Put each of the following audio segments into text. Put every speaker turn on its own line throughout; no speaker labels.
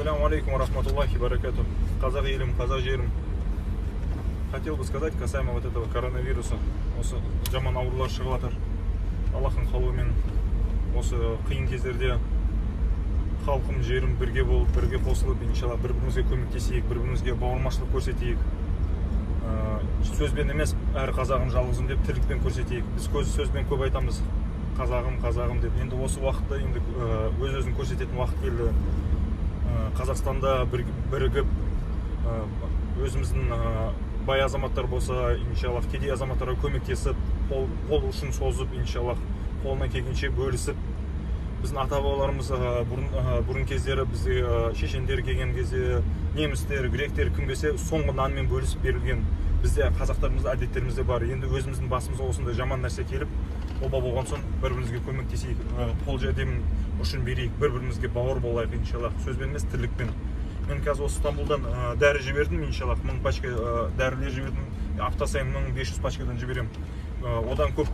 Ассаляму алейкум рахматуллахи баракату. Казах елім, казах жерім. Хотел бы сказать касаемо вот этого коронавируса. Осы жаман аурулар шығып жатыр. Аллахтың қалауымен осы қиын кездерде халқым, жерім бірге болып, бірге қосылып, иншалла бір-бірімізге көмектесейік, бір-бірімізге бауырмашылық көрсетейік. Сөзбен емес, әр қазағым жалғызым деп тірлікпен көрсетейік. Біз сөзбен көп айтамыз, қазағым, қазағым деп. Енді осы уақытта енді өз-өзін көрсететін уақыт келді. Қазақстанда бірігіп, өзіміздің бай азаматтар болса, иншаллах, кедей азаматтарға көмектесіп, қол ұшын созып, иншаллах, қолына келгенше бөлісіп, біздің ата-бабаларымыз бұрын кездері бізде шешендер келген кезде немістер, гректер кім келсе соңғы нанмен бөлісіп берілген. Бізде қазақтарымызда әдеттерімізде бар. Енді өзіміздің басымызға осындай жаман нәрсе келіп, оба болған соң бір-бірімізге көмектесейік, қол жәрдем ұшын берейік, бір-бірімізге бауыр болайық, иншаллах, сөзбен емес, тірлікпен. Мен қазір осы Стамбулдан дәрі жібердім, иншаллах, 1000 пачка дәрілер жібердім, апта сайын 1500 пачкадан жіберем. Одан көп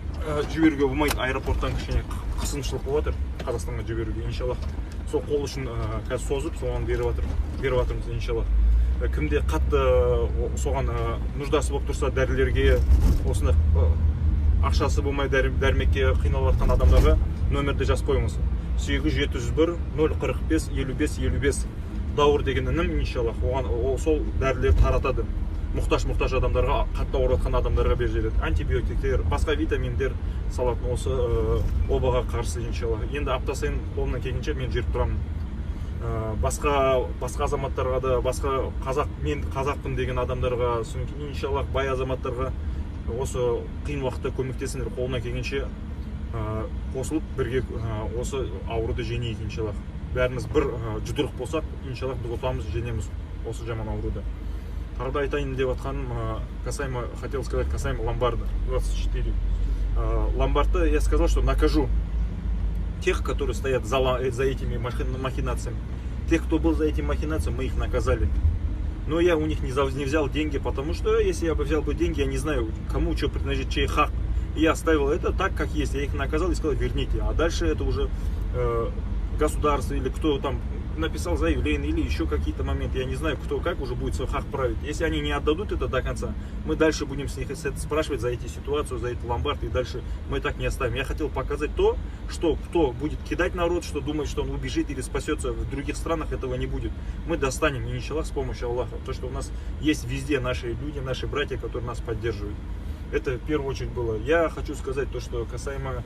жіберуге болмайды, аэропорттан кішкене қысымшылық болып жатыр Қазақстанға жіберуге, иншаллах. Сол қол үшін қазір созып, соған беріп жатырмыз, иншаллах. Кімде қатты соған нуждасы болып тұрса, дәрілерге, осында ақшасы болмай дәрмекке қиналып жатқан адамдарға нөмірді жазып қойыңыз. 8701 045 55 55. Дауыр деген інім, иншаллах, сол дәрілер таратады. Мұқтаж адамдарға, қатты ауырып жатқан адамдарға беріледі. Антибиотиктер, басқа витаминдер салатын осы обаға қарсы, иншаллах. Енді апта сайын қолымнан келгенше мен жүріп тұрамын. Басқа азаматтарға да, мен қазақпын деген адамдарға, иншаллах, бай азаматтарға осы қиын уақытта көмектесіңдер, қолына келгенше қосылып бірге осы ауруды жеңейік, иншаллах. Бәріміз бір жұдырық болсақ, иншаллах, біз ұтамыз, жеңеміз осы жаман ауруды. Тағы да айтайын деп отқаным, хотел сказать касаемо ломбарда 24. Ломбарда я сказал, что накажу тех, которые стоят за этими махинациями. Тех, кто был за этими махинациями, мы их наказали. Но я у них не взял деньги, потому что если я бы взял бы деньги, я не знаю, кому что принадлежит, чей хак. Я оставил это так, как есть. Я их наказал и сказал, верните. А дальше это уже государство или кто там написал заявление или еще какие-то моменты. Я не знаю, кто как уже будет свой хак править. Если они не отдадут это до конца, мы дальше будем с них спрашивать за эти ситуацию, за этот ломбард. И дальше мы так не оставим. Я хотел показать то, что кто будет кидать народ, что думает, что он убежит или спасется. В других странах этого не будет. Мы достанем, иншаллах, с помощью Аллаха. То, что у нас есть везде наши люди, наши братья, которые нас поддерживают. Это в первую очередь было. Я хочу сказать то, что касаемо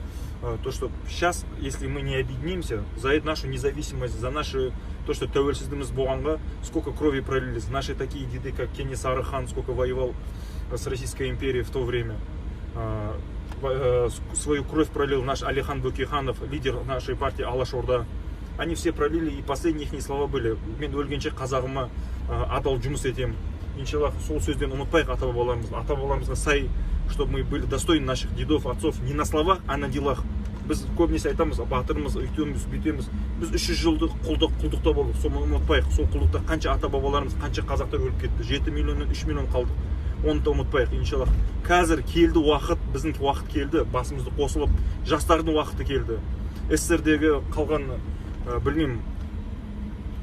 то, что сейчас, если мы не объединимся за нашу независимость, за наши, то, что тәуелсіздігіміз болғанға, сколько крови пролились. Наши такие деды, как Кенесары хан, сколько воевал с Российской империей в то время. Свою кровь пролил наш Алихан Бөкейханов, лидер нашей партии Алашорда. Они все пролили, и последние их слова были: мен өлгенше қазағыма адал жұмыс етем. Иншаллах, сол сөзден ұмытпайық ата-бабаларымызға сай, чтобы мы были достойны наших дедов, отцов, не на словах, а на делах. Біз көбінесе айтамыз, батырмыз, өйтеміз, бүйтеміз. Біз 300 жылдық құлдықта болдық, соны ұмытпайық. Сол құлдықта қанша ата-бабаларымыз, қанша қазақтар өліп кетті, 7 миллионнан 3 миллион қалдық. Оны да ұмытпайық, иншаллах. Қазір келді уақыт, біздің уақыт келді, басымызды қосылып, жастардың уақыты келді. СССР-дегі қалған, білмеймін,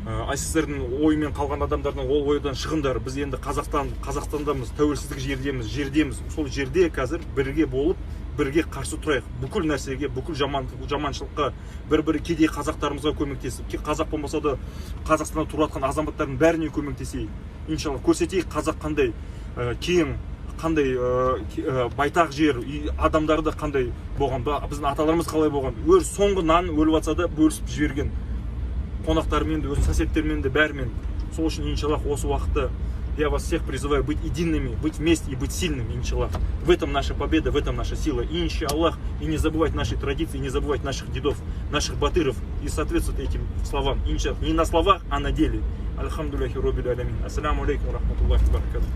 СССР-дің ойымен қалған адамдардың ол ойдан шығындар. Біз енді Қазақстандамыз, тәуелсіздік жердеміз. Сол жерде қазір бірге болып, бірге қарсы тұрайық. Бүкіл нәрсеге, бүкіл жаманшылыққа, бір-бірі кедей қазақтарымызға көмектесіп, қазақ болмаса да Қазақстанда тұрып жатқан азаматтардың бәріне көмектесейік. Иншаллах, көрсетейік қазақ қандай кең, қандай байтақ жер, адамдарды қандай болған, біздің аталарымыз қалай болған. Соңғы нан өліп жатса да бөлісіп жіберген. Қонақтармен де, соседтермен де, бәрімен. Сол үшін, иншаллах, осы уақытта я вас всех призываю быть едиными, быть вместе и быть сильными, иншаллах. В этом наша победа, в этом наша сила. И иншаллах, и не забывать наши традиции, не забывать наших дедов, наших батыров и соответствовать этим словам. Иншаллах, не на словах, а на деле. Альхамдулиллахи роббил алямин. Ассаляму алейкум рахматуллахи баракатух.